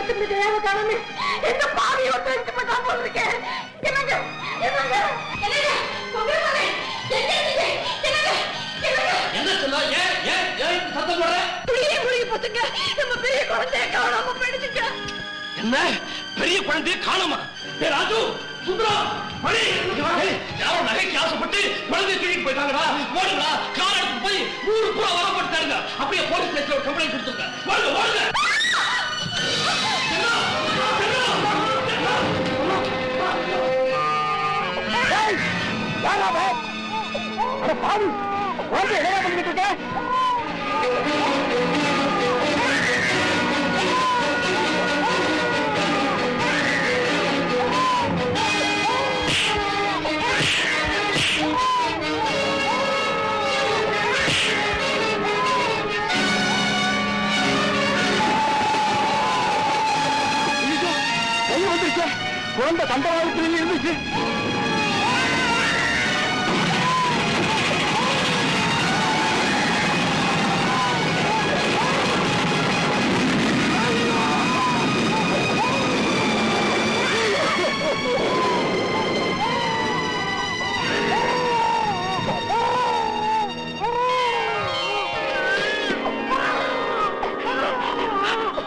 வச்சிருந்த ஜெயாவை காணமே எந்த பாவியை ஒட்டு வச்சு பார்த்தா போல் இருக்கேன். என்னங்க என்னங்க என்னங்க சொல்லுங்களே என்ன சொல்ல? ஏன் சத்தம் போடுற? துணியை முழுகி போச்சுங்க. நம்ம பெரிய குழந்தைய காணாம போயிடுச்சுங்க. என்ன பெரிய குழந்தைய காணாமா? ராஜு சுந்தரம் மணி யாரோ நகைக்கு ஆசைப்பட்டு குழந்தைய தூக்கிட்டு போயிட்டாங்கடா. ஓடுங்களா, கார் எடுத்து போய் 100 ரூபா வரப்பட்டாங்க. அப்படியே போலீஸ் ஸ்டேஷன்ல கம்ப்ளைண்ட் கொடுத்துருங்க. வாங்க வாங்க. குழந்தை தண்டவாளத்தில் இருந்துச்சு.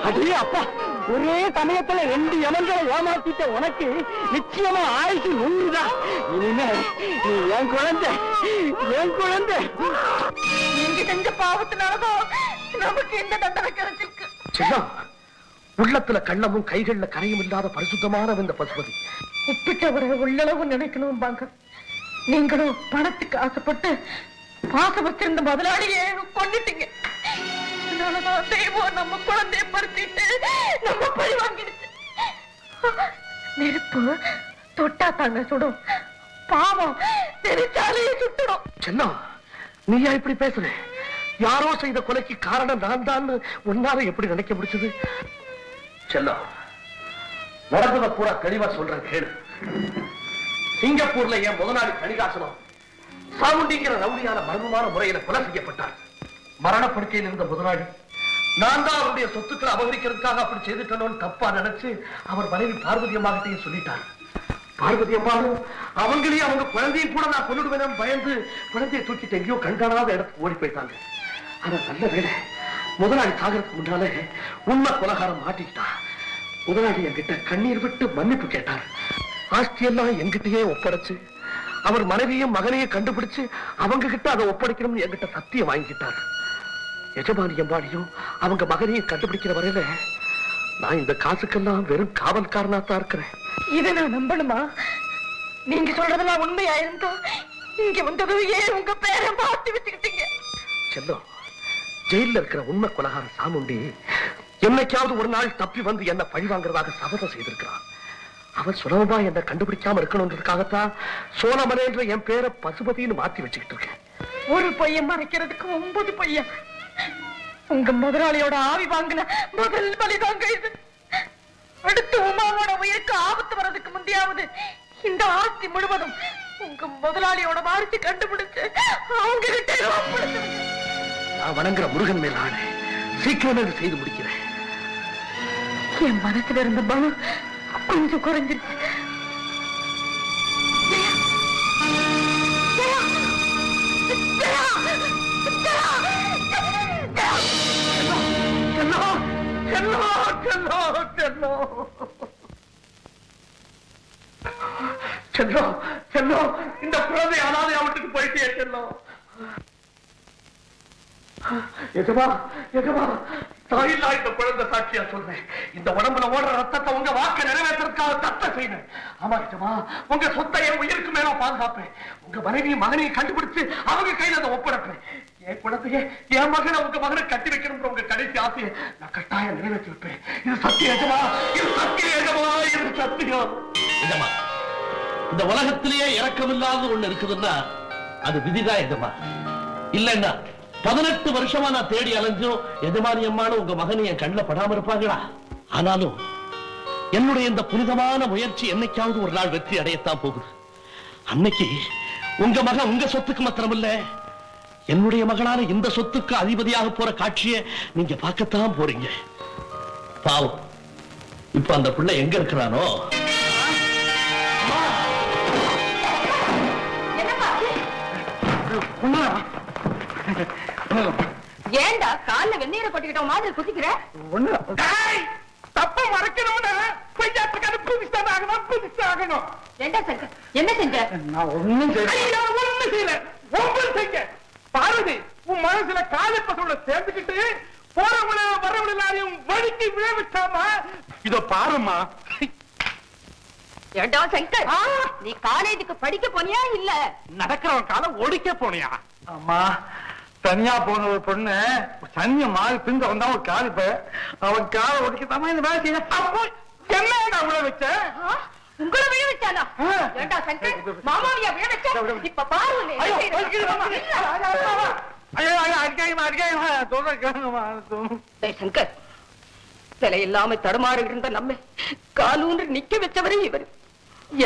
அடே அப்பா, ஒரே சமயத்துல 2 யமன்களை ஏமாத்திட்ட உனக்கு நிச்சயமா ஆயுசு 100 தான். இனிமே நீ என் குழந்தை, என் குழந்தை. நீங்க செஞ்ச பாவத்தினாலதான் நமக்கு இந்த தண்டனை கிடைச்சிருக்கு. உள்ளத்துல கள்ளமும் கைகள்ல கரையும் இல்லாத பரிசுத்தமான இந்த பசுபதி உப்பிட்டவரை உள்ளளவு நினைக்கணும் பாங்க. நீங்களும் பணத்துக்கு ஆசைப்பட்டு பாசம் வச்சிருந்த முதலாளியே கொண்டுட்டீங்க. அதனாலதான் தெய்வம் நம்ம குழந்தைய பறிச்சுட்டு நம்ம பழி வாங்கிடுச்சு. நெருப்பு தொட்டா தாங்க சுடும், பாவம் தெரிச்சாலேயே சுட்டுடும். செல்லம், நீயா இப்படி பேசுற? யாரோ செய்த கொலைக்கு காரணம் நான் தான் உன்னால எப்படி நினைக்க முடிச்சது? செல்லம், நடந்தத பூரா தெளிவா சொல்றேன் கேளு. சிங்கப்பூர்ல என் முதலாளி கணிகாசனம் சாமுண்டிங்கிற ரவுடியான மர்மமான முறையில கொலை செய்யப்பட்டார். மரணப்படுக்கையில் இருந்த முதலாளி நான் தான் அவருடைய சொத்துக்களை அபகரிக்கிறதுக்காக அப்படி செய்துட்டோன்னு தப்பா நினைச்சு அவர் மனைவி பார்வதி அம்மாகிட்டையும் சொல்லிட்டார். பார்வதி அம்மாவும் அவங்களையும் அவங்க குழந்தையும் கூட நான் கொண்டுடுவேன் பயந்து குழந்தையை தூக்கிட்டு எங்கேயோ கண்காணாத இடத்துக்கு ஓடி போயிட்டாங்க. ஆனா நல்ல வேலை, முதலாளி சாகரத்துக்கு முன்னாலே உண்மை கொலகாரம் மாட்டிக்கிட்டா. முதலாளி என்கிட்ட கண்ணீர் விட்டு மன்னிப்பு கேட்டார். ஆஸ்தியெல்லாம் என்கிட்டயே ஒப்படைச்சு அவர் மனைவியும் மகனையும் கண்டுபிடிச்சு அவங்க கிட்ட அதை ஒப்படைக்கணும்னு என்கிட்ட சத்தியம் வாங்கிட்டார். எஜமானி அம்பானியும் அவங்க மகனையும் கண்டுபிடிக்கிற வரையில நான் இந்த காசுக்கெல்லாம் வெறும் காவல்காரனாத்தான் இருக்கிறேன். இதை நான் நம்பணுமா? நீங்க சொல்றதெல்லாம் உண்மையா இருந்தோ இங்க வந்ததும் ஏன் உங்க பேரை மாத்தி வச்சுக்கிட்டீங்க? செல்லம், ஜெயில இருக்கிற உண்மை கொலகார சாமுண்டி என்னைக்காவது ஒரு நாள் தப்பி வந்து என்ன பழி வாங்குறதாக சபதம் செய்திருக்கிறான். அவன் சுலபமா என்ன கண்டுபிடிக்காம இருக்கணும்ன்றதுக்காகத்தான் சோழமலைன்ற என் பேரை பசுபதினு மாத்தி வச்சுக்கிட்டு இருக்கேன். ஒரு பையன் மறைக்கிறதுக்கு 9 பையன். உங்க முதலாளியோட ஆவி வாங்கின முதல் பலிதாங்க இது. அடுத்து உமாவோட உயிருக்கு ஆபத்து வர்றதுக்கு முந்தையாவது இந்த ஆஸ்தி முழுவதும் உங்க முதலாளியோட வாரிசு கண்டுபிடிச்சு அவங்க கிட்ட ஒப்படைச்சிருங்க. நான் வணங்குற முருகன் மேல் ஆணை, சீக்கிரமே செய்து முடிக்கிறேன். என் மனசுல இருந்த பலம் கொஞ்சம் குறைஞ்சிருச்சு. செல்லம், செல்லம், இந்த குழந்தை அனாதையா விட்டுட்டு போயிட்டே செல்லம். எஜமா, எஜமா, தாயில்லா இந்த குழந்தை சாட்சியா சொல்றேன். இந்த உடம்புல ஓடுற ரத்தத்தை உங்க வாக்க நிறைவேற்றதுக்காக தத்த செய்யணும். ஆமா எஜமா, உங்க சொத்தை என் உயிருக்கு மேல பாதுகாப்பேன். உங்க மனைவியும் மகனையும் கண்டுபிடிச்சு அவங்க கையில அதை ஒப்படைப்பேன். என் குழந்தைய, என் மகனை உங்க மகனை கட்டி வைக்கணும் உங்க கடைசி ஆசையை நான் கட்டாயம் நிறைவேற்றி வைப்பேன். இது சத்தியம் எஜமா, இது சத்தியம் எஜமா, இது சத்தியம் எஜமா. இந்த உலகத்திலேயே இரக்கமில்லாத ஒண்ணு இருக்குதுன்னா அது விதிதான் எஜமா. இல்லன்னா 18 வருஷமா நான் தேடி அலைஞ்சும் எஜமானி அம்மானு உங்க மகனை என் கண்ணில் படாம இருப்பாங்களா? ஆனாலும் என்னுடைய இந்த புனிதமான முயற்சி என்னைக்காவது ஒரு நாள் வெற்றி அடையத்தான் போகுது. அன்னைக்கு உங்க மகன் உங்க சொத்துக்கு மாத்திரம் இல்ல, என்னுடைய மகனான இந்த சொத்துக்கு அதிபதியாக போற காட்சியை நீங்க பார்க்கத்தான் போறீங்க. பாவம், இப்ப அந்த பிள்ளை எங்க இருக்கிறானோ? ஏண்டா கால்ல வெந்நீரை கொட்டிக்கிட்ட மாதிரி குதிக்கிற? தப்ப மறக்கணும்னா ஆகணும். ஏண்டா சங்கர் என்ன செஞ்ச? நான் ஒண்ணும் செய்யல. பார்வதி, உன் மனசுல காலப்பசோட சேர்ந்துக்கிட்டு போறவங்கள வரவங்கள எல்லாரையும் வடிக்கு விழ வச்சாமா. இதோ பாருமா. ஏண்டா சங்கர், நீ காலேஜுக்கு படிக்க போனியா இல்ல நடக்கிறவன் காலம் ஒடிக்க போனியா? அம்மா, தனியா போன ஒரு பொண்ணு சனிய மாறி பிந்த வந்தா ஒரு காலிப்ப அவன் காலை ஒடிக்கத்தாமா இந்த வேலை செய்ய. அப்போ என்ன விழ வச்ச? உங்களை விழ வச்சானா? ஏண்டா சங்கர், மாமாவியா விழ வச்ச? இப்ப பாரு சங்கர், சிலை இல்லாம தடுமாறி இருந்த நம்ம காலூன்று நிக்க வச்சவரே இவர்.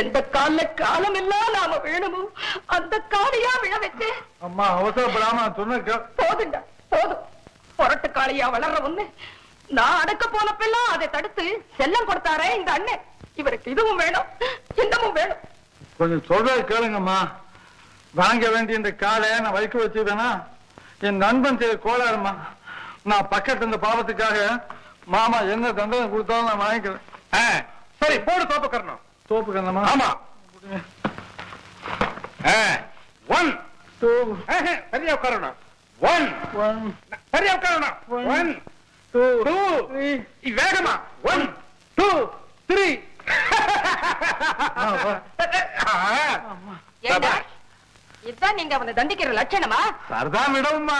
எந்த கால காலம் எல்லாம் நாம வேணுமோ அந்த காலையா விழ வச்சு. அம்மா அவசரப்படாம சொன்ன போதுண்டா போதும். புரட்டு காளையா வளர்ற ஒண்ணு நான் அடக்க போனப்பெல்லாம் அதை தடுத்து செல்லம் கொடுத்தாரே இந்த அண்ணன். இவருக்கு இதுவும் வேணும் இன்னமும் வேணும். கொஞ்சம் சொல்றது கேளுங்கம்மா. வாங்க வேண்டிய இந்த காலை நான் வைக்க வச்சுவேனா? என் நண்பன் செய்த கோளாறுமா. நான் பக்கத்து இந்த பாவத்துக்காக மாமா என்ன தண்டனை கொடுத்தாலும் நான் வாங்கிக்கிறேன். சரி, போடு தோப்பு கரணும். தோப்பு கரணமா? ஆமா. 1 2 சரியா உட்காரணும். 1 சரியா உட்காரணும். 1 2 3 வேகமா. 1 2 3 இதுதான் நீங்க அவனை தண்டிக்கிற லட்சணமா? சரிதான் விடவுமா.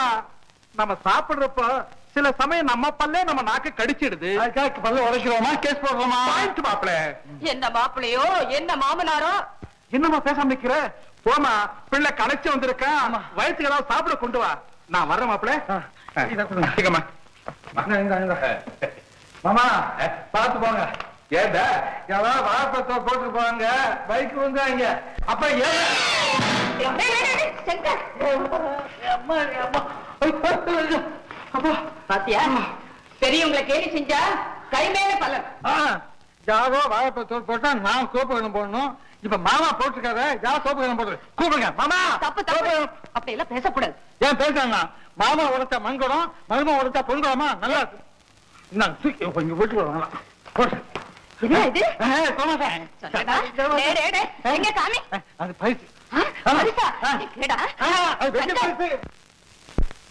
நம்ம சாப்பிடுறப்ப சில சமயம் நம்ம பல்லே நம்ம நாக்கு கடிச்சிடுது. பல்ல உடைக்கிறோமா? கேஸ் போடுறோமா? மாப்பிள என்ன மாப்பிளையோ என்ன மாமனாரோ? என்னமா பேசாம நிக்கிற? போமா, பிள்ளை களைச்சு வந்திருக்கேன். வயசுக்கு ஏதாவது சாப்பிட கொண்டு வா. நான் வர்றேன் மாப்பிள. மாமா பாத்து போங்க. ஏதா யாராவது வாழைப்பழத்தை போட்டு போவாங்க, பைக் வந்தாங்க. அப்ப பாத்தியா, பெரியவங்களை கேலி செஞ்சா கை மேல பலன். யாரோ வாழைப்பழத்தோடு போட்டா நான் சோப்பு கணம் போடணும். இப்ப மாமா போட்டுருக்காரு, யார் சோப்பு கணம் போடுறது? கூப்பிடுங்க மாமா. தப்பு தப்பு, அப்படி எல்லாம் பேசக்கூடாது. ஏன் பேசுறாங்க? மாமா உடைச்சா மண்குடம், மருமா உடைச்சா பொண்குடமா? நல்லா இருக்கு. நான் தூக்கி கொஞ்சம் விட்டு வரலாம்.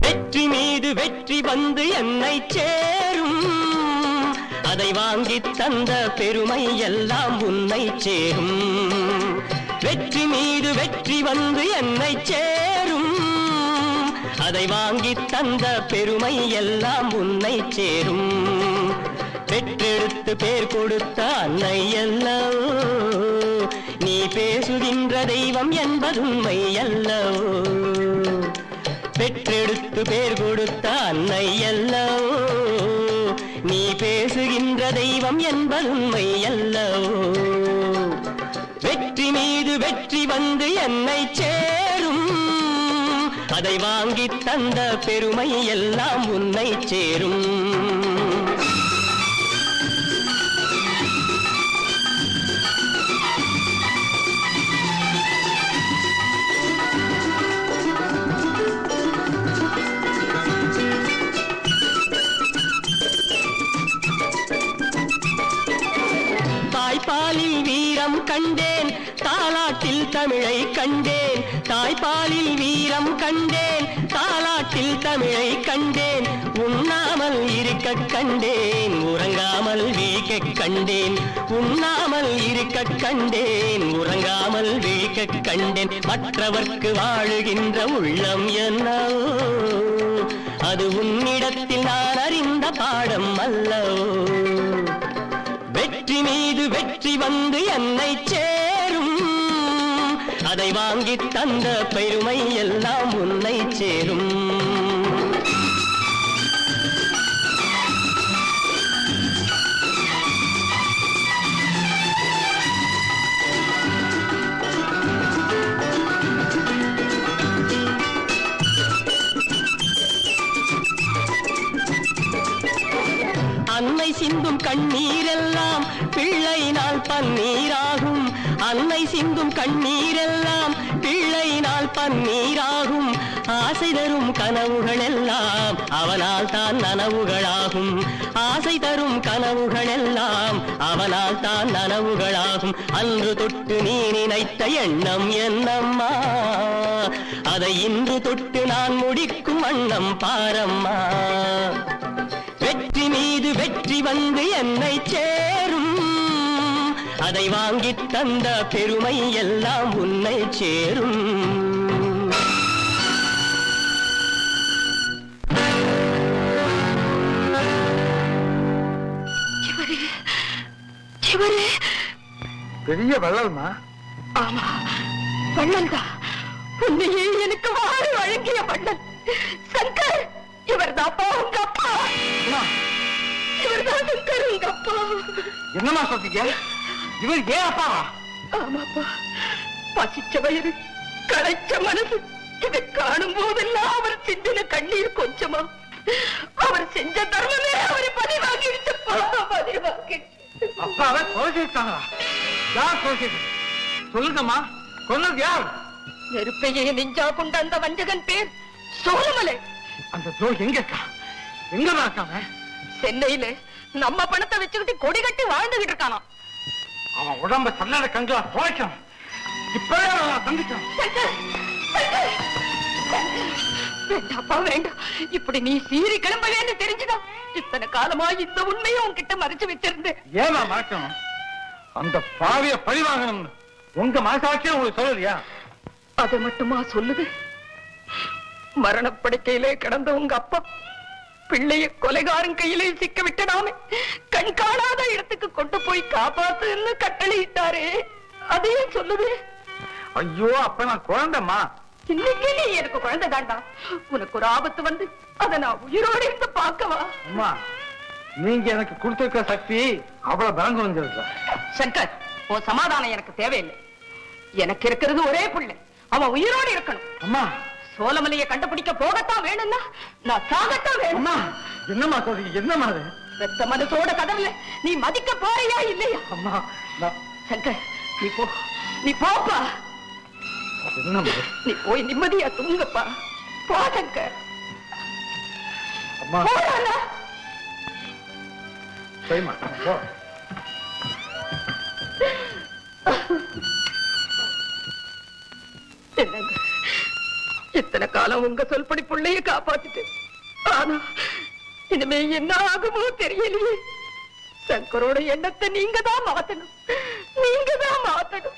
வெற்றி மீது வெற்றி வந்து என்னை சேரும், அதை வாங்கி தந்த பெருமை எல்லாம் உன்னை சேரும். வெற்றி மீது வெற்றி வந்து என்னை சேரும், அதை வாங்கி தந்த பெருமை எல்லாம் உன்னை சேரும். பெற்றெடுத்து பேர் கொடுத்த அன்னை அல்லவோ, நீ பேசுகின்ற தெய்வம் என்பதுண்மை அல்லவோ. பெற்றெடுத்து பேர் கொடுத்த அன்னை அல்லவோ, நீ பேசுகின்ற தெய்வம் என்பதுண்மை அல்லவோ. வெற்றி மீது வெற்றி வந்து என்னை சேரும், அதை வாங்கி தந்த பெருமை எல்லாம் உன்னை சேரும். தாய்ப்பாலில் வீரம் கண்டேன், தாலாட்டில் தமிழை கண்டேன். தாய்ப்பாலில் வீரம் கண்டேன், தாலாட்டில் தமிழை கண்டேன். உண்ணாமல் இருக்க கண்டேன், உறங்காமல் விழிக்க கண்டேன். உண்ணாமல் இருக்க கண்டேன், உறங்காமல் விழிக்க கண்டேன். மற்றவர்க்கு வாழுகின்ற உள்ளம் என்னவோ, அது உன்னிடத்தில் நான் அறிந்த பாடம் அல்லவோ. வெற்றி மீது வெற்றி வந்து என்னை சேரும், அதை வாங்கி தந்த பெருமை எல்லாம் உன்னை சேரும். அன்னை சிந்தும் கண்ணீரெல்லாம் பிள்ளையினால் பன்னீராகும். அன்னை சிந்தும் கண்ணீரெல்லாம் பிள்ளையினால் பன்னீராகும். ஆசை தரும் கனவுகள் எல்லாம் அவனால் தான் நனவுகளாகும். ஆசை தரும் கனவுகள் எல்லாம் அவனால் தான் நனவுகளாகும். அன்று தொட்டு நீ நினைத்த எண்ணம் என்னம்மா, அதை இன்று தொட்டு நான் முடிக்கும் வண்ணம் பாரம்மா. வெற்றி மீது வெற்றி வந்து என்னை சேரும், அதை வாங்கித் தந்த பெருமை எல்லாம் உன்னை சேரும். பெரிய வள்ளல்மா. ஆமா, வள்ளல் தான். உன்னையே எனக்கு வாழ வழங்கிய வள்ளல் சங்கர். இவர்தாப்பா உங்க அப்பா. இவர்தான் சங்கர் உங்க அப்பா. என்னமா சொல்றீங்க? இவர் ஏன் அப்பாவா? ஆமாப்பா, பசிச்ச வயிறு, களைச்ச மனசு, இதை காணும் போதெல்லாம் அவர் சிந்தின கண்ணீர் கொஞ்சமா. அவர் செஞ்ச தர்மமே அவரை பதிவாகிடுச்சப்பா, பதிவாகிடுச்சு. அப்பாவை கொலை செய்தாங்களா? யார் கொலை செய்தது? சொல்லுங்கம்மா, கொன்னது யார்? நெருப்பையே நெஞ்சா கொண்ட அந்த வஞ்சகன் பேர் சோழமலை. அந்த துரோகி எங்க இருக்கா? எங்கதான் இருக்காம? சென்னையில நம்ம பணத்தை வச்சுக்கிட்டு கொடி கட்டி வாழ்ந்துகிட்டு இருக்கானா. அவன் உடம்ப சல்லட கங்களா துவைக்கணும். இப்பவே சந்திக்கணும். வேண்டாப்பா வேண்டாம், இப்படி நீ சீறி கிளம்பவேன்னு தெரிஞ்சுதான் இத்தனை காலமா இந்த உண்மையை உன்கிட்ட மறைச்சு வச்சிருந்தேன். ஏமா மறைக்கணும்? அந்த பாவிய பழி வாங்கணும் உங்க மனசாட்சியும் உங்களுக்கு சொல்லலையா? அதை மட்டுமா சொல்லுது? மரணப்படுக்கையிலே கிடந்த உங்க அப்பா பிள்ளைய கொலைகாரன் கையிலே சிக்க விட்டனாமே கண் காணாத இடத்துக்கு கொண்டு போய் காப்பாத்துன்னு கட்டளையிட்டாரே, அதையும் சொல்லுது. ஐயோ, அப்ப நான் குழந்தைம்மா. இன்னைக்கு நீ எனக்கு குழந்தை தாண்டா. உனக்கு ஒரு ஆபத்து வந்து அதை நான் உயிரோடு இருந்து பார்க்கவா? அம்மா, நீங்க எனக்கு கொடுத்திருக்க சக்தி அவ்வளவு பலங்க வந்துருக்கா. சங்கர், உன் சமாதானம் எனக்கு தேவையில்லை. எனக்கு இருக்கிறது ஒரே பிள்ளை, அவன் உயிரோடு இருக்கணும். அம்மா, சோழமலையை கண்டுபிடிக்க போகத்தான் வேணும்னா நான் சாகத்தான் வேணும். அம்மா, என்னம்மா சொல்றீங்க? என்னம்மா அது? ரத்த மனசோட கதவுல நீ மதிக்க போறியா இல்லையா? அம்மா, சங்கர், நீ போ, நீ போப்பா. என்னம்மா? நீ போய் நிம்மதியா தூங்கப்பா. போ சங்கர். அம்மா, போடா. சரிம்மா, போ. என்னங்க, இத்தனை காலம் உங்க சொல்படி பிள்ளைய காப்பாத்திட்டு, ஆனா இனிமே என்ன ஆகுமோ தெரியலையே. சங்கரோட எண்ணத்தை நீங்க தான் மாத்தணும், நீங்க தான் மாத்தணும்.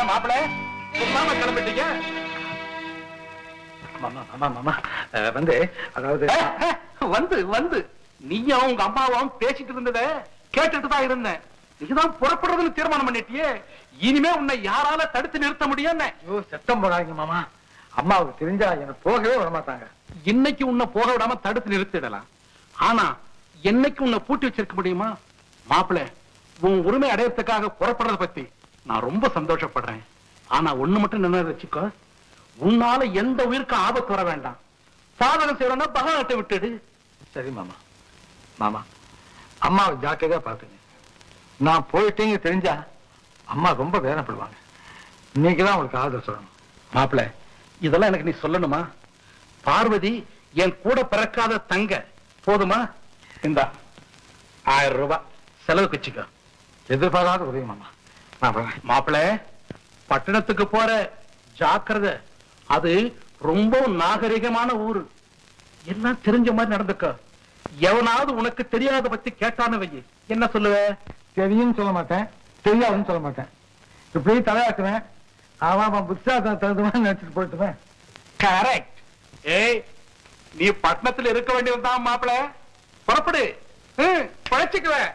மாப்பிள சொல்லாம கிளம்பிட்டீங்க? வந்து அதாவது வந்து நீயும் உங்க அம்மாவும் பேசிட்டு இருந்தத கேட்டுட்டு தான் இருந்தேன். நீதான் புறப்படுறதுன்னு தீர்மானம் பண்ணிட்டியே, இனிமே உன்னை யாரால தடுத்து நிறுத்த முடியும்? சத்தம் போடாதீங்க மாமா, அம்மாவுக்கு தெரிஞ்சா என்ன போகவே விட மாட்டாங்க. இன்னைக்கு உன்னை போக விடாம தடுத்து நிறுத்திடலாம், ஆனா என்னைக்கு உன்னை பூட்டி வச்சிருக்க முடியுமா? மாப்பிள, உன் உரிமை அடையறதுக்காக புறப்படுறத பத்தி நான் ரொம்ப சந்தோஷப்படுறேன். ஆனா ஒண்ணு மட்டும் நினைவு வச்சுக்கோ, உன்னால எந்த உயிருக்கும் ஆபத்து வர வேண்டாம். சாதனை செய்யறோம்னா பகவானத்தை விட்டுடு. சரி மாமா. மாமா, அம்மாவை ஜாக்கிரதையா பாத்துங்க. நான் போயிட்டேங்க தெரிஞ்சா அம்மா ரொம்ப வேதனைப்படுவாங்க. நீங்க தான் உங்களுக்கு ஆதரவு சொல்லணும். மாப்பிள்ள, இதெல்லாம் எனக்கு நீ சொல்லணுமா? பார்வதி என் கூட பிறக்காத தங்க, போதுமா? இந்தா 1000 ரூபாய் செலவுக்கு வச்சுக்க. எதிர்பாராத உதவி மாமா. மாப்பிள்ள, பட்டணத்துக்கு போற ஜாக்கிரதை. அது ரொம்ப நாகரிகமான ஊரு. எல்லாம் தெரிஞ்ச மாதிரி நடந்துக்க. எவனாவது உனக்கு தெரியாத பத்தி கேட்டான்னு வை, என்ன சொல்லுவ? தெரியும் சொல்ல மாட்டேன், தெரியாதுன்னு சொல்ல மாட்டேன். இப்படி தலையாக்குவேன். ஆமா புத்தாதான் தகுந்தமா நினைச்சிட்டு போயிட்டுமே. கரெக்ட். ஏய், நீ பட்டணத்துல இருக்க வேண்டியதுதான் மாப்பிள. புறப்படு, பழச்சிக்குவேன்.